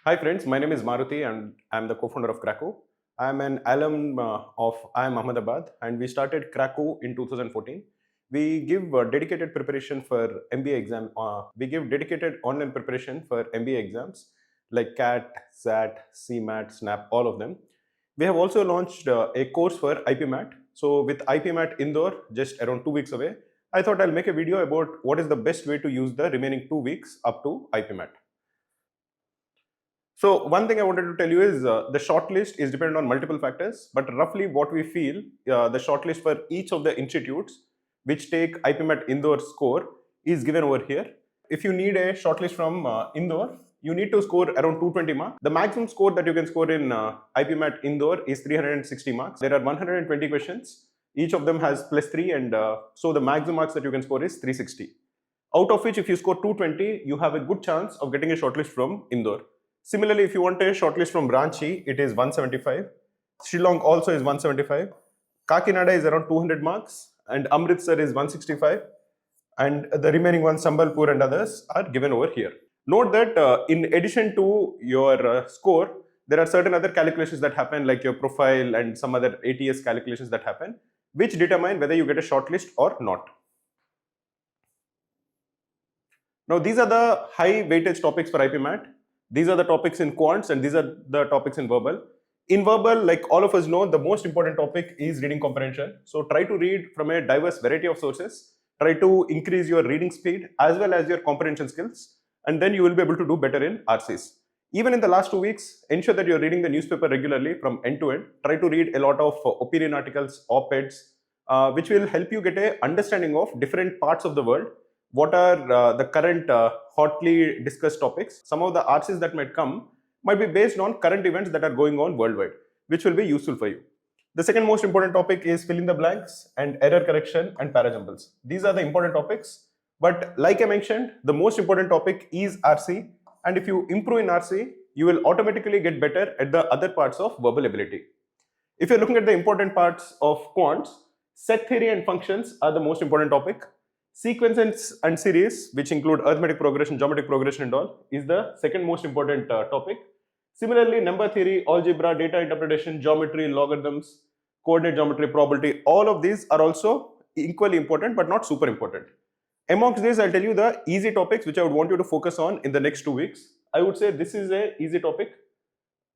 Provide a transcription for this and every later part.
Hi friends, my name is Maruti and I'm the co-founder of Krakow. I'm an alum of IIM Ahmedabad and we started Krakow in 2014. We give dedicated preparation for MBA exam. We give dedicated online preparation for MBA exams like CAT, SAT, CMAT, SNAP, all of them. We have also launched a course for IPMAT. So with IPMAT Indore just around 2 weeks away, I thought I'll make a video about what is the best way to use the remaining 2 weeks up to IPMAT. So one thing I wanted to tell you is the shortlist is dependent on multiple factors, but roughly what we feel, the shortlist for each of the institutes which take IPMAT Indore score is given over here. If you need a shortlist from Indore, you need to score around 220 marks. The maximum score that you can score in IPMAT Indore is 360 marks. There are 120 questions. Each of them has +3 and so the maximum marks that you can score is 360. Out of which if you score 220, you have a good chance of getting a shortlist from Indore. Similarly, if you want a shortlist from Ranchi, it is 175. Shillong also is 175. Kakinada is around 200 marks and Amritsar is 165. And the remaining ones, Sambalpur and others, are given over here. Note that in addition to your score, there are certain other calculations that happen like your profile and some other ATS calculations that happen, which determine whether you get a shortlist or not. Now, these are the high weightage topics for IPMAT. These are the topics in quants and these are the topics in verbal. In verbal, like all of us know, the most important topic is reading comprehension. So try to read from a diverse variety of sources. Try to increase your reading speed as well as your comprehension skills. And then you will be able to do better in RCs. Even in the last 2 weeks, ensure that you're reading the newspaper regularly from end to end. Try to read a lot of opinion articles, op-eds, which will help you get an understanding of different parts of the world. What are the current hotly discussed topics? Some of the RCs that might come might be based on current events that are going on worldwide, which will be useful for you. The second most important topic is fill in the blanks and error correction and parajumbles. These are the important topics. But like I mentioned, the most important topic is RC. And if you improve in RC, you will automatically get better at the other parts of verbal ability. If you're looking at the important parts of quants, set theory and functions are the most important topic. Sequences and series, which include arithmetic progression, geometric progression and all, is the second most important topic. Similarly, number theory, algebra, data interpretation, geometry, logarithms, coordinate geometry, probability, all of these are also equally important but not super important. Amongst these, I'll tell you the easy topics which I would want you to focus on in the next 2 weeks. I would say this is an easy topic.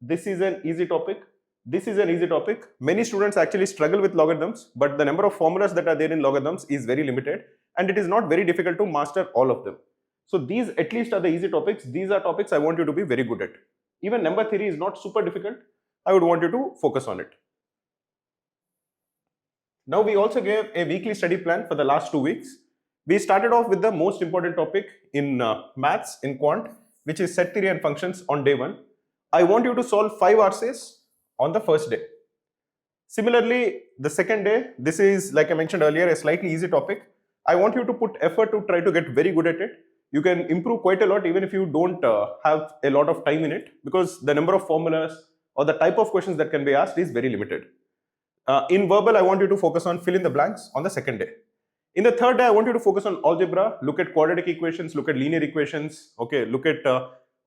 This is an easy topic. This is an easy topic. Many students actually struggle with logarithms, but the number of formulas that are there in logarithms is very limited and it is not very difficult to master all of them. So these at least are the easy topics. These are topics I want you to be very good at. Even number theory is not super difficult. I would want you to focus on it. Now we also gave a weekly study plan for the last 2 weeks. We started off with the most important topic in maths, in quant, which is set theory and functions on day 1. I want you to solve 5 RCs on the first day. Similarly, the second day, this is like I mentioned earlier, a slightly easy topic. I want you to put effort to try to get very good at it. You can improve quite a lot even if you don't have a lot of time in it, because the number of formulas or the type of questions that can be asked is very limited. In verbal, I want you to focus on fill in the blanks on the second day. In the third day, I want you to focus on algebra, look at quadratic equations, look at linear equations, okay, look at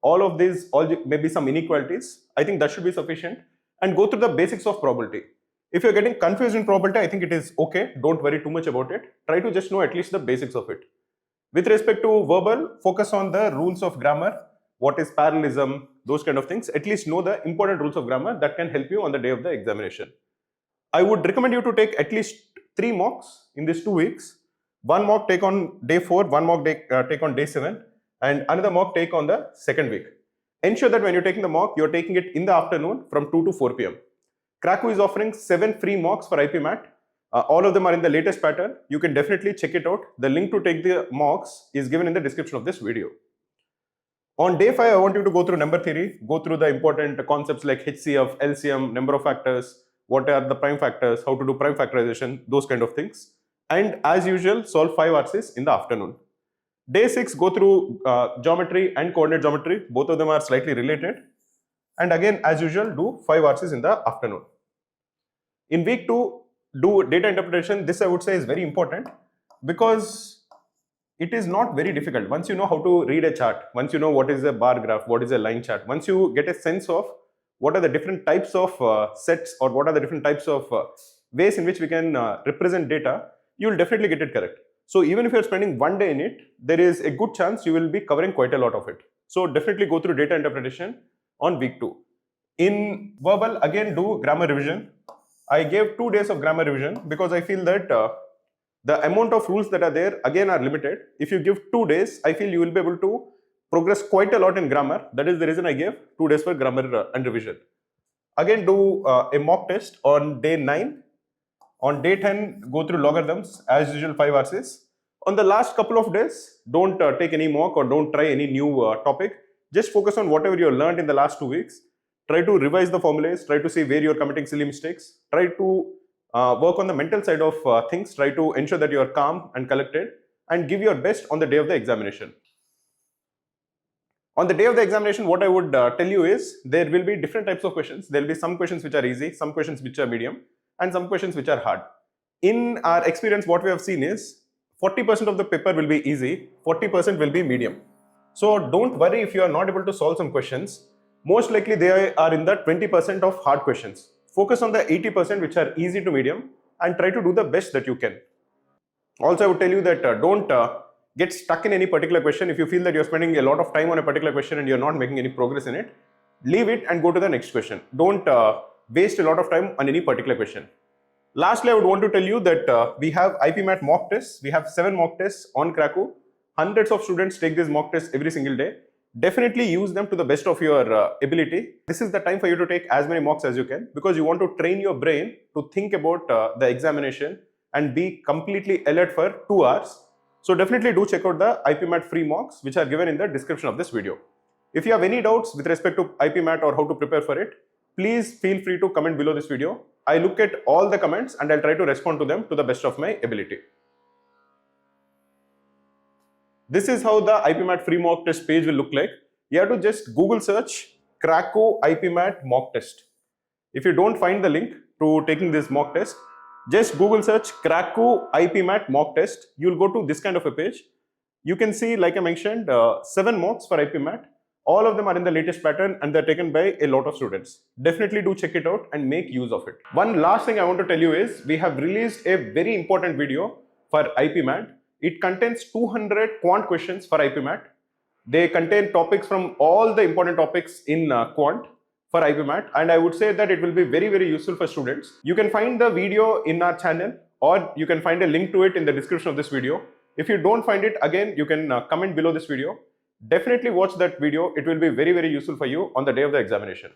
all of these, maybe some inequalities. I think that should be sufficient, and go through the basics of probability. If you're getting confused in probability, I think it is okay. Don't worry too much about it. Try to just know at least the basics of it. With respect to verbal, focus on the rules of grammar, what is parallelism, those kind of things. At least know the important rules of grammar that can help you on the day of the examination. I would recommend you to take at least 3 mocks in these 2 weeks. One mock take on day 4, one mock take on day 7, and another mock take on the second week. Ensure that when you're taking the mock, you're taking it in the afternoon from 2 to 4 p.m. Krakow is offering 7 free mocks for IPMAT. All of them are in the latest pattern. You can definitely check it out. The link to take the mocks is given in the description of this video. On day 5, I want you to go through number theory, go through the important concepts like HCF, LCM, number of factors, what are the prime factors, how to do prime factorization, those kind of things. And as usual, solve 5 RCs in the afternoon. Day 6, go through geometry and coordinate geometry. Both of them are slightly related. And again, as usual, do 5 RCs in the afternoon. In week 2, do data interpretation. This I would say is very important because it is not very difficult. Once you know how to read a chart, once you know what is a bar graph, what is a line chart, once you get a sense of what are the different types of sets, or what are the different types of ways in which we can represent data, you will definitely get it correct. So even if you're spending one day in it, there is a good chance you will be covering quite a lot of it. So definitely go through data interpretation on week 2. In verbal, again do grammar revision. I gave 2 days of grammar revision because I feel that the amount of rules that are there again are limited. If you give 2 days, I feel you will be able to progress quite a lot in grammar. That is the reason I gave 2 days for grammar and revision. Again do a mock test on day 9. On day 10, go through logarithms as usual, 5 RCs. On the last couple of days, don't take any mock or don't try any new topic. Just focus on whatever you learned in the last 2 weeks. Try to revise the formulas, try to see where you're committing silly mistakes, try to work on the mental side of things, try to ensure that you're calm and collected, and give your best on the day of the examination. On the day of the examination, what I would tell you is there will be different types of questions. There will be some questions which are easy, some questions which are medium, and some questions which are hard. In our experience, what we have seen is 40% of the paper will be easy, 40% will be medium. So don't worry if you are not able to solve some questions. Most likely they are in the 20% of hard questions. Focus on the 80% which are easy to medium and try to do the best that you can. Also, I would tell you that don't get stuck in any particular question. If you feel that you're spending a lot of time on a particular question and you're not making any progress in it, leave it and go to the next question. Don't waste a lot of time on any particular question. Lastly, I would want to tell you that we have IPMAT mock tests. We have 7 mock tests on Krakow. Hundreds of students take these mock tests every single day. Definitely use them to the best of your ability. This is the time for you to take as many mocks as you can, because you want to train your brain to think about the examination and be completely alert for 2 hours. So definitely do check out the IPMAT free mocks which are given in the description of this video. If you have any doubts with respect to IPMAT or how to prepare for it, please feel free to comment below this video. I look at all the comments and I'll try to respond to them to the best of my ability. This is how the IPMAT free mock test page will look like. You have to just Google search Krakow IPMAT mock test. If you don't find the link to taking this mock test, just Google search Krakow IPMAT mock test. You'll go to this kind of a page. You can see, like I mentioned, 7 mocks for IPMAT. All of them are in the latest pattern and they're taken by a lot of students. Definitely do check it out and make use of it. One last thing I want to tell you is we have released a very important video for IPMAT. It contains 200 quant questions for IPMAT. They contain topics from all the important topics in quant for IPMAT, and I would say that it will be very, very useful for students. You can find the video in our channel, or you can find a link to it in the description of this video. If you don't find it, again, you can comment below this video. Definitely watch that video. It will be very, very useful for you on the day of the examination.